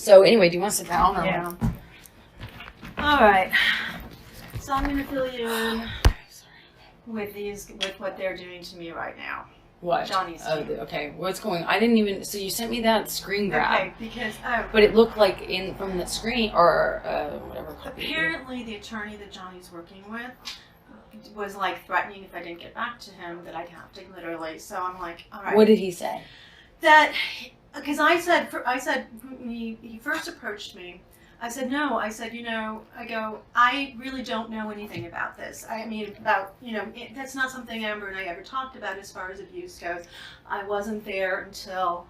So anyway, do you want to sit down? Or Yeah. All right. So I'm going to fill you in with what they're doing to me right now. What? Johnny's team. Okay. What's going on? I didn't even... So you sent me that screen grab. Okay, because... But it looked like from the screen, or whatever. Apparently the attorney that Johnny's working with was like threatening if I didn't get back to him that I'd have to literally. So I'm like, all right. What did he say? That... Because I said, when he first approached me, I said, no, I said, I really don't know anything about this. I mean, that's not something Amber and I ever talked about as far as abuse goes. I wasn't there until,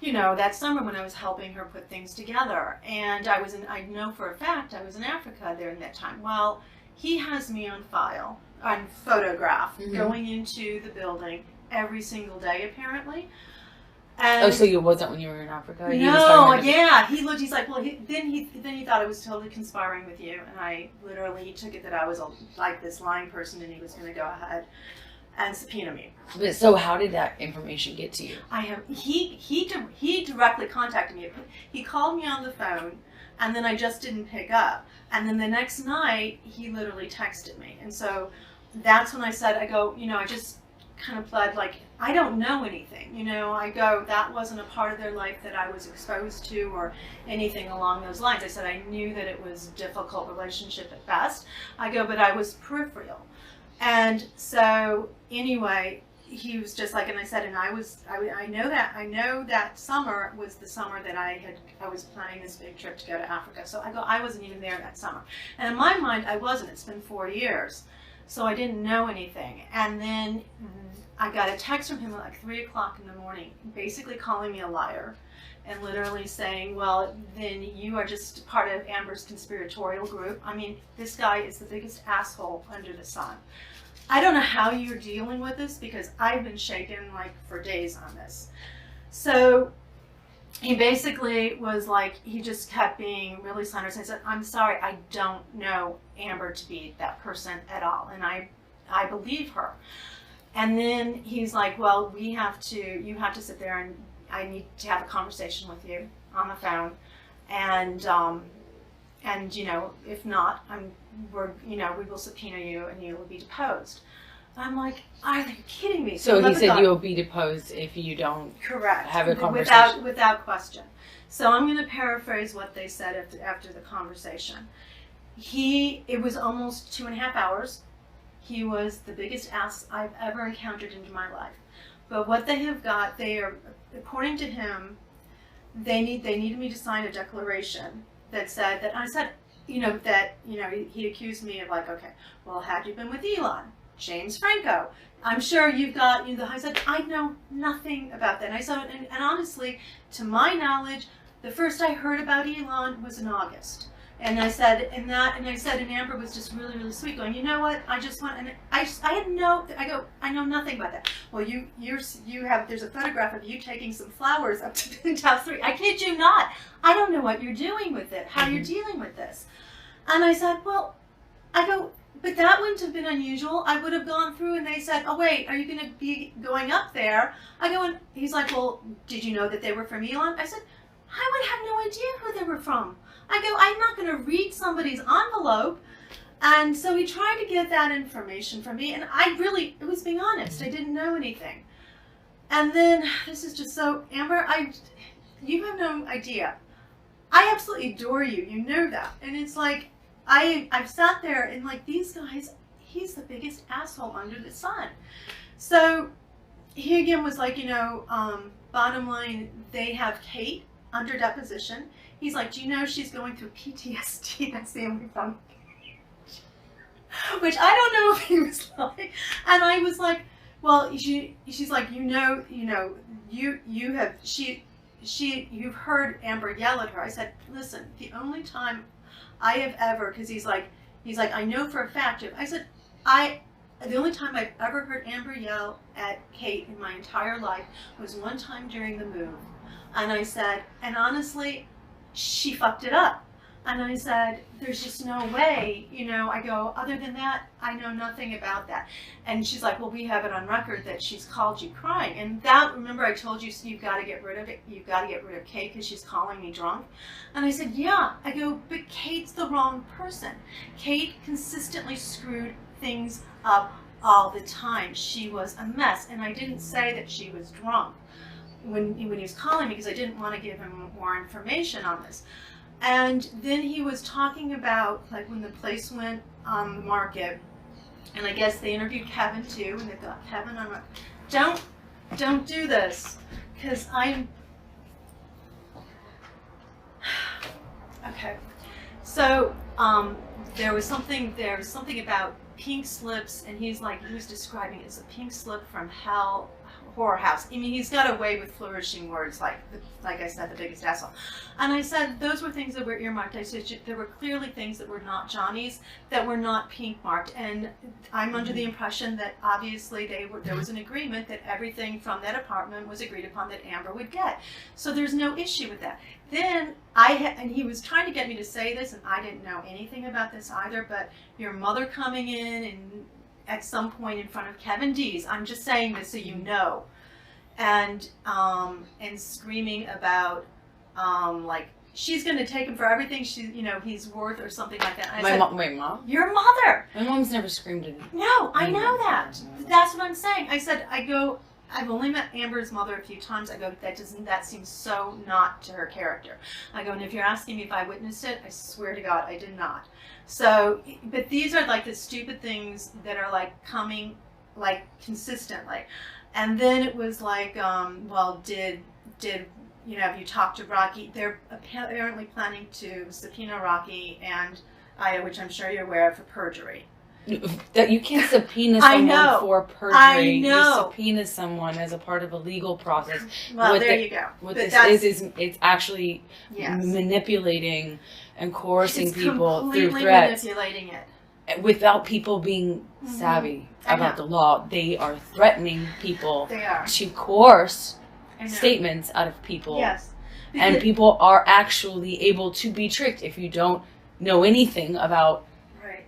that summer when I was helping her put things together. And I know for a fact I was in Africa during that time. Well, he has me on file, on photograph, going into the building every single day, apparently. And so you wasn't when you were in Africa? No, yeah. He looked, he's like, well, then he thought I was totally conspiring with you. And he took it that I was like this lying person and he was going to go ahead and subpoena me. But so how did that information get to you? He directly contacted me. He called me on the phone and then I just didn't pick up. And then the next night, he literally texted me. And so that's when I said, I just kind of pled like, I don't know anything, that wasn't a part of their life that I was exposed to or anything along those lines. I said I knew that it was a difficult relationship at best. But I was peripheral. And so anyway, he was just like, and I said, and I know that summer was the summer that I was planning this big trip to go to Africa. So I wasn't even there that summer. And in my mind, I wasn't. It's been 4 years. So I didn't know anything. And then I got a text from him at like 3 o'clock in the morning, basically calling me a liar and literally saying, well, then you are just part of Amber's conspiratorial group. I mean, this guy is the biggest asshole under the sun. I don't know how you're dealing with this because I've been shaken like for days on this. So he basically was like, he just kept being really slanderous. I said, I'm sorry, I don't know Amber to be that person at all. And I believe her. And then he's like, well, you have to sit there and I need to have a conversation with you on the phone. And if not, we will subpoena you and you will be deposed. I'm like, are you kidding me? So he said you will be deposed if you don't have a conversation. Without question. So I'm going to paraphrase what they said after the conversation. It was almost 2.5 hours. He was the biggest ass I've ever encountered in my life. But what they have got, according to him, they needed me to sign a declaration that said that, I said, he accused me of like, okay, well, had you been with Elon, James Franco, I'm sure you've got, I said, I know nothing about that. And I said, and honestly, to my knowledge, the first I heard about Elon was in August. And I said, and Amber was just really, really sweet, going, you know what? I know nothing about that. Well, there's a photograph of you taking some flowers up to Penthouse 3. I kid you not. I don't know what you're doing with it, how you're dealing with this. And I said, well, but that wouldn't have been unusual. I would have gone through and they said, oh wait, are you going to be going up there? And he's like, well, did you know that they were from Elon? I said, I would have no idea who they were from. I'm not going to read somebody's envelope. And so he tried to get that information from me. And it was being honest. I didn't know anything. And then, this is just so, Amber, you have no idea. I absolutely adore you. You know that. And it's like, I've sat there and like, these guys, he's the biggest asshole under the sun. So he again was like, bottom line, they have Kate under deposition. He's like, do you know she's going through PTSD? That's the only thing. Which I don't know if he was like. And I was like, well, she's like, you've heard Amber yell at her. I said, listen, the only time I have ever, because he's like, I know for a fact. I said, the only time I've ever heard Amber yell at Kate in my entire life was one time during the move. And I said, and honestly, she fucked it up. And I said, there's just no way, you know. I go, other than that, I know nothing about that. And she's like, well, we have it on record that she's called you crying. And that, remember I told you, so you've got to get rid of it. You've got to get rid of Kate because she's calling me drunk. And I said, yeah. I go, but Kate's the wrong person. Kate consistently screwed things up all the time. She was a mess. And I didn't say that she was drunk when he was calling me because I didn't want to give him more information on this. And then he was talking about, like, when the place went on the market, and I guess they interviewed Kevin too, and they've got Kevin on. Don't do this, because I'm. Okay, so there was something about pink slips, and he was describing it as a pink slip from hell. Horror house. I mean, he's got a way with flourishing words, like I said, the biggest asshole. And I said those were things that were earmarked. I said there were clearly things that were not Johnny's, that were not pink marked. And I'm under the impression that obviously there was an agreement that everything from that apartment was agreed upon that Amber would get. So there's no issue with that. Then and he was trying to get me to say this, and I didn't know anything about this either. But your mother coming in and at some point in front of Kevin D's, I'm just saying this so you know, and screaming about like she's going to take him for everything he's worth or something like that. And I said, wait, Mom? Your mother. My mom's never screamed at me. No, I know that. That's what I'm saying. I said, I've only met Amber's mother a few times. I go, that seems so not to her character. I go, and if you're asking me if I witnessed it, I swear to God, I did not. So, but these are like the stupid things that are like coming like consistently. And then it was like, well, have you talked to Rocky? They're apparently planning to subpoena Rocky and Aya, which I'm sure you're aware of, for perjury. That you can't subpoena someone for perjury. I know. You subpoena someone as a part of a legal process. Well, there you go. What this is it's actually manipulating and coercing people through threats. Manipulating it. Without people being savvy about the law. They are threatening people to coerce statements out of people. Yes. And people are actually able to be tricked if you don't know anything about. Right.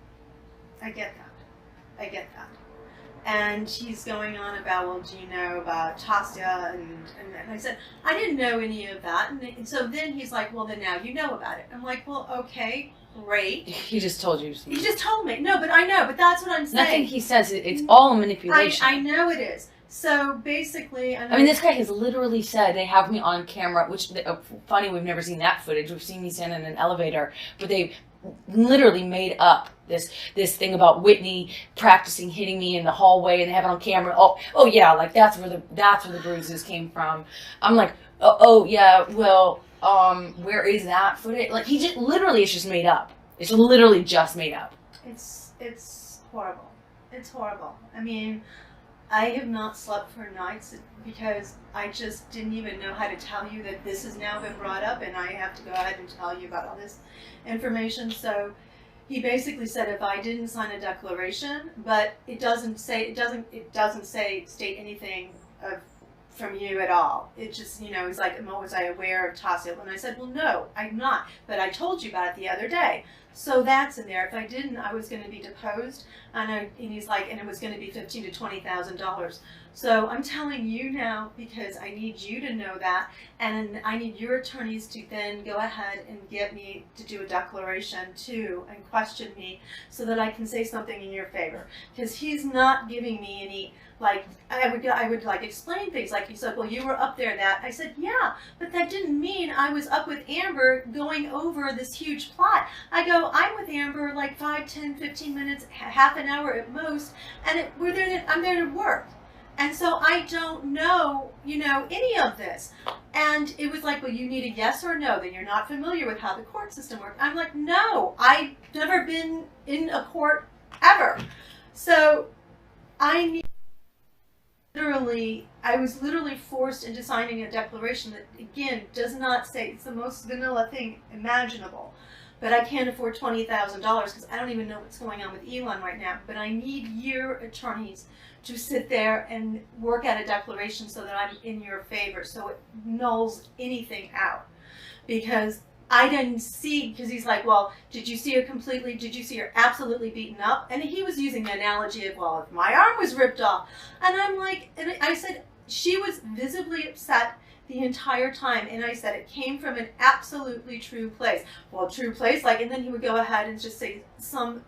I get that. And he's going on about, well, do you know about Tasya? And I said, I didn't know any of that. And so then he's like, well, then now you know about it. I'm like, well, okay, great. He just told you. He just told me. No, but I know. But that's what I'm saying. Nothing he says, it's all manipulation. I know it is. So basically, I mean, this guy has literally said they have me on camera, which, funny, we've never seen that footage. We've seen me stand in an elevator, but they literally made up this thing about Whitney practicing hitting me in the hallway, and they have it on camera. Oh yeah, like that's where the bruises came from. I'm like, oh yeah, well, where is that footage? Like he just literally, it's just made up. It's literally just made up. It's horrible. It's horrible. I mean, I have not slept for nights because I just didn't even know how to tell you that this has now been brought up, and I have to go ahead and tell you about all this information. So he basically said if I didn't sign a declaration, but it doesn't state anything from you at all. It just, he's like, was I aware of Tasya? And I said, well, no, I'm not, but I told you about it the other day. So that's in there. If I didn't, I was going to be deposed, and he's like, and it was going to be $15,000 to $20,000. So I'm telling you now because I need you to know that, and I need your attorneys to then go ahead and get me to do a declaration too and question me so that I can say something in your favor. Because he's not giving me any, like, I would like explain things. Like he said, well, you were up there that. I said, yeah, but that didn't mean I was up with Amber going over this huge plot. I go, I'm with Amber like 5, 10, 15 minutes, half an hour at most, and I'm there to work. And so I don't know, any of this. And it was like, well, you need a yes or no, then you're not familiar with how the court system works. I'm like, no, I've never been in a court ever. So I was literally forced into signing a declaration that, again, does not say, it's the most vanilla thing imaginable. But I can't afford $20,000 because I don't even know what's going on with Elon right now. But I need your attorneys to sit there and work out a declaration so that I'm in your favor, so it nulls anything out. Because I didn't see, because he's like, well, did you see her absolutely beaten up? And he was using the analogy of, well, if my arm was ripped off. And I'm like, and I said, she was visibly upset the entire time. And I said, it came from an absolutely true place. Well, true place, like, and then he would go ahead and just say some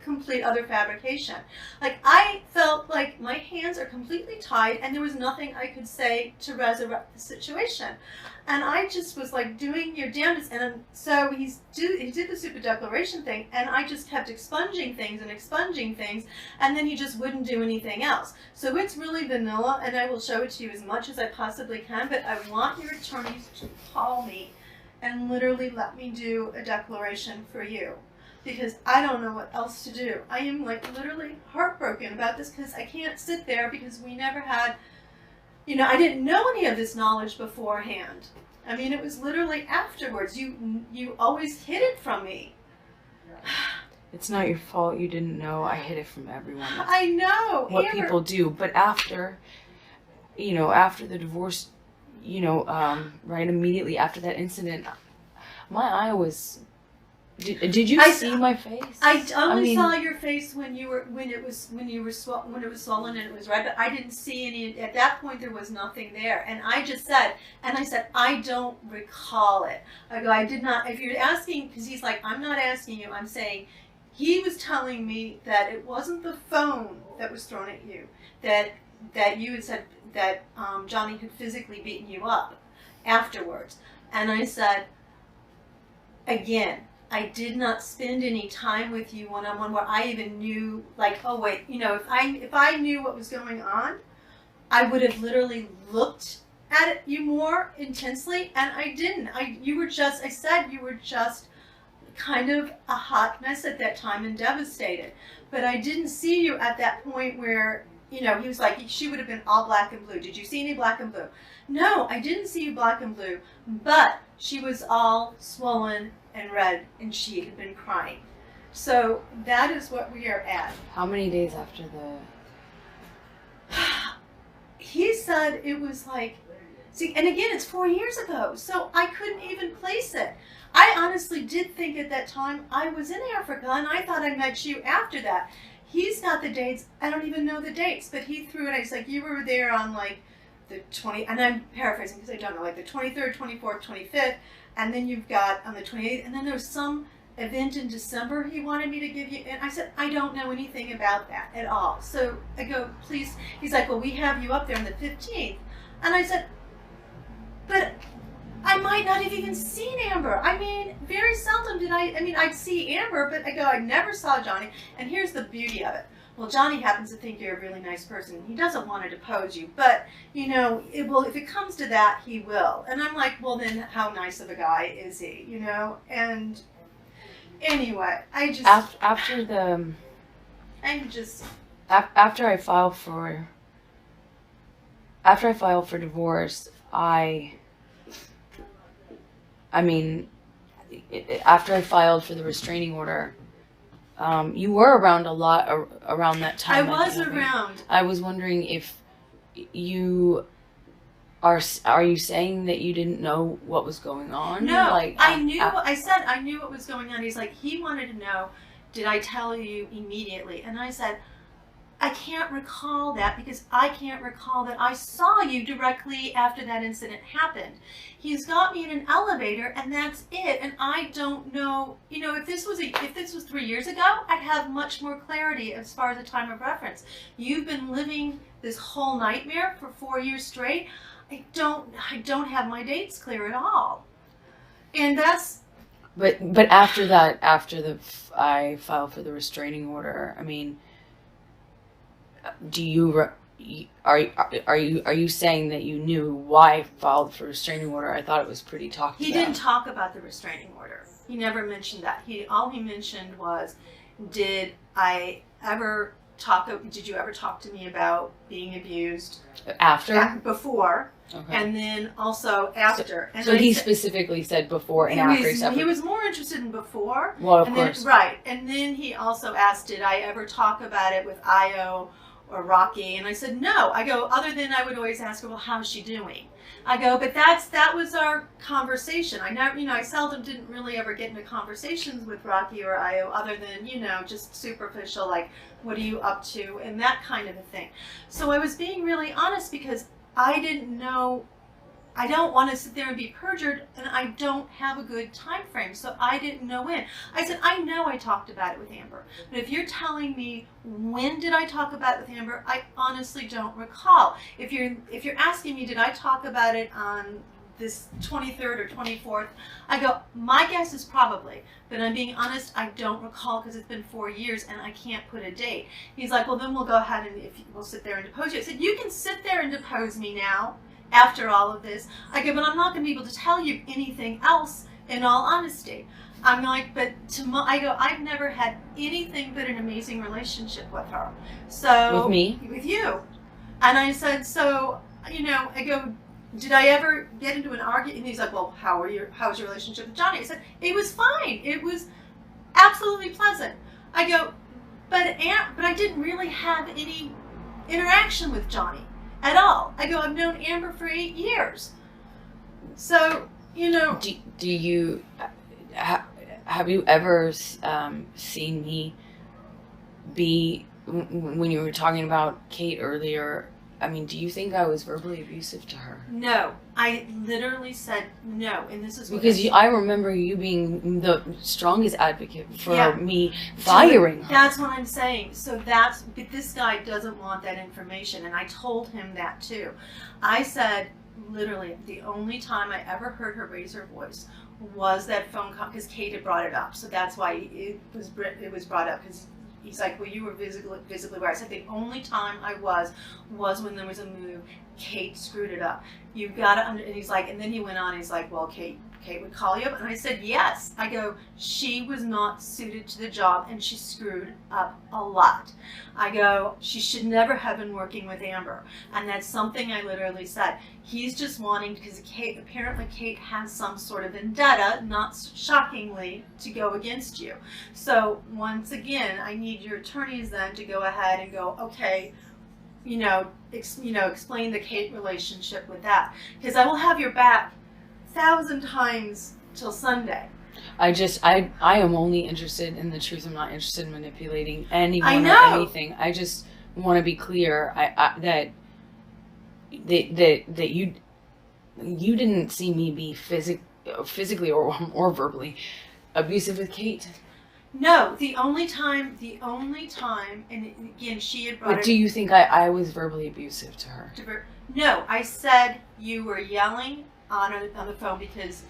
complete other fabrication. Like, I felt like my hands are completely tied and there was nothing I could say to resurrect the situation. And I just was like, doing your damnedest. And so he did the super declaration thing, and I just kept expunging things, and then he just wouldn't do anything else. So it's really vanilla, and I will show it to you as much as I possibly can, but I want your attorneys to call me and literally let me do a declaration for you, because I don't know what else to do. I am like literally heartbroken about this, because I can't sit there, because we never had, you know, I didn't know any of this knowledge beforehand. I mean, it was literally afterwards. You always hid it from me. It's not your fault you didn't know. I hid it from everyone. That's I know. what Amber, people do. But after, you know, after the divorce, you know, right immediately after that incident, my eye was... Did you see my face? I only saw your face when it was swollen and it was red, but I didn't see any. At that point, there was nothing there, and I said, I don't recall it. I go, I did not. If you're asking, because he's like, I'm not asking you. I'm saying, he was telling me that it wasn't the phone that was thrown at you, that you had said that Johnny had physically beaten you up afterwards, and I said, again, I did not spend any time with you one-on-one where I even knew, like, oh wait, you know, if I knew what was going on, I would have literally looked at you more intensely, and I didn't. I said you were just kind of a hot mess at that time and devastated. But I didn't see you at that point where, you know, he was like, she would have been all black and blue. Did you see any black and blue? No, I didn't see you black and blue, but she was all swollen and red, and she had been crying. So that is what we are at. How many days after the... He said it was like, see, and again, it's 4 years ago, so I couldn't even place it. I honestly did think at that time I was in Africa, and I thought I met you after that. He's got the dates. I don't even know the dates, but he threw it. He's like, you were there on like the 20, and I'm paraphrasing because I don't know, like the 23rd, 24th, 25th, and then you've got on the 28th, and then there was some event in December he wanted me to give you, and I said, I don't know anything about that at all. So I go, please. He's like, well, we have you up there on the 15th, and I said, but I might not have even seen Amber. I mean, very seldom did I'd see Amber, but I go, I never saw Johnny, and here's the beauty of it. Well, Johnny happens to think you're a really nice person. He doesn't want to depose you, but, you know, if it comes to that, he will. And I'm like, well, then how nice of a guy is he, you know? And anyway, I just... After I filed for divorce, after I filed for the restraining order, you were around a lot around that time. I was around. I was wondering if you are you saying that you didn't know what was going on? No, I knew. I said I knew what was going on. He's like, he wanted to know, did I tell you immediately? And I said, I can't recall that, because I can't recall that I saw you directly after that incident happened. He's got me in an elevator, and that's it. And I don't know, you know, if this was 3 years ago, I'd have much more clarity as far as the time of reference. You've been living this whole nightmare for 4 years straight. I don't have my dates clear at all. And that's... But after that, I filed for the restraining order, I mean, are you saying that you knew why I filed for restraining order? I thoued it was pretty talked about. He didn't talk about the restraining order. He never mentioned that. All he mentioned was, did you ever talk to me about being abused? Before. Okay. And then also after. So he specifically said before and after. He was more interested in before. Well, of course. Right. And then he also asked, did I ever talk about it with Io or Rocky? And I said, no. I go, other than I would always ask her, well, how's she doing? I go, but that was our conversation. I never, I seldom didn't really ever get into conversations with Rocky or Io other than, just superficial, like, what are you up to? And that kind of a thing. So I was being really honest because I didn't know, I don't want to sit there and be perjured, and I don't have a good time frame, so I didn't know when. I said, I know I talked about it with Amber, but if you're telling me when did I talk about it with Amber, I honestly don't recall. If you're asking me, did I talk about it on this 23rd or 24th, I go, my guess is probably, but I'm being honest, I don't recall because it's been 4 years and I can't put a date. He's like, well, then we'll go ahead and we'll sit there and depose you. I said, you can sit there and depose me now. After all of this, I go, but I'm not going to be able to tell you anything else in all honesty. I'm like, but I go, I've never had anything but an amazing relationship with her. So with me? With you. And I said, so, I go, did I ever get into an argument? And he's like, well, how's your relationship with Johnny? I said, it was fine. It was absolutely pleasant. I go, but I didn't really have any interaction with Johnny at all. I go, I've known Amber for 8 years. So, Do you, have you ever seen me be, when you were talking about Kate earlier, do you think I was verbally abusive to her? No. I literally said no, and this is what because I remember you being the strongest advocate for me firing her. That's what I'm saying. So but this guy doesn't want that information, and I told him that too. I said, literally, the only time I ever heard her raise her voice was that phone call, because Kate had brought it up. So that's why it was brought up, because he's like, well, you were visibly aware. I said, the only time I was when there was a move. Kate screwed it up. You've got to, and he's like, and then he went on, he's like, well, Kate would call you up. And I said, yes. I go, she was not suited to the job, and she screwed up a lot. I go, she should never have been working with Amber. And that's something I literally said. He's just wanting, because apparently Kate has some sort of vendetta, not shockingly, to go against you. So once again, I need your attorneys then to go ahead and go, okay, explain the Kate relationship with that, because I will have your back 1,000 times till Sunday. I am only interested in the truth. I'm not interested in manipulating anyone or anything. I just want to be clear that you didn't see me be physically or verbally abusive with Kate. No, the only time, and again, she had brought it. But do you think I was verbally abusive to her? No, I said you were yelling on the phone because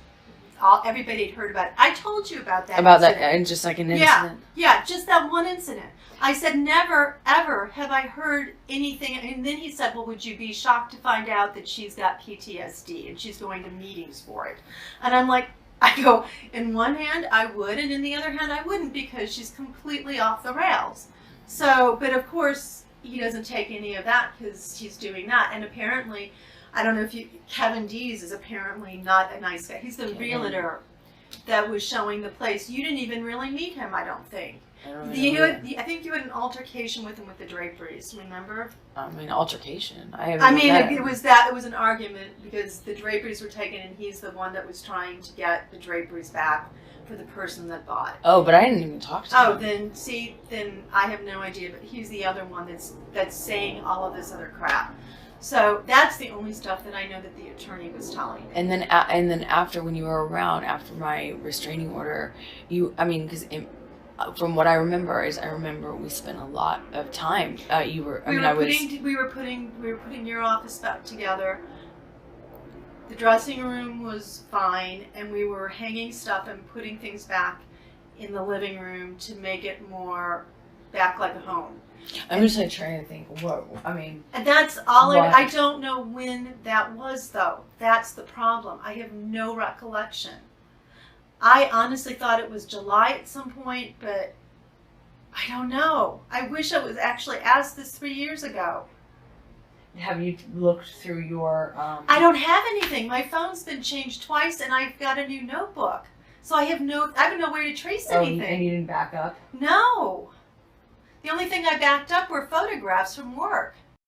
everybody had heard about it. I told you about that. About incident. That, and just like an incident? Yeah, just that one incident. I said, never, ever have I heard anything. And then he said, well, would you be shocked to find out that she's got PTSD and she's going to meetings for it? And I'm like, I go, in one hand, I would, and in the other hand, I wouldn't, because she's completely off the rails. So, but of course, he doesn't take any of that because he's doing that. And apparently, I don't know if Kevin Dees is apparently not a nice guy. He's the realtor that was showing the place. You didn't even really meet him, I don't think. I think you had an altercation with him with the draperies, remember? Altercation. It was an argument because the draperies were taken and he's the one that was trying to get the draperies back for the person that bought it. Oh, but I didn't even talk to him. Oh, then I have no idea, but he's the other one that's saying all of this other crap. So that's the only stuff that I know that the attorney was telling me. And then after, when you were around, after my restraining order, because from what I remember we spent a lot of time. We were putting your office back together. The dressing room was fine, and we were hanging stuff and putting things back in the living room to make it more back like a home. I'm just trying to think. And that's all. I don't know when that was, though. That's the problem. I have no recollection. I honestly thought it was July at some point, but I don't know. I wish I was actually asked this 3 years ago. Have you looked through your... I don't have anything. My phone's been changed twice, and I've got a new notebook. So I have nowhere to trace anything. And you didn't back up? No. The only thing I backed up were photographs from work.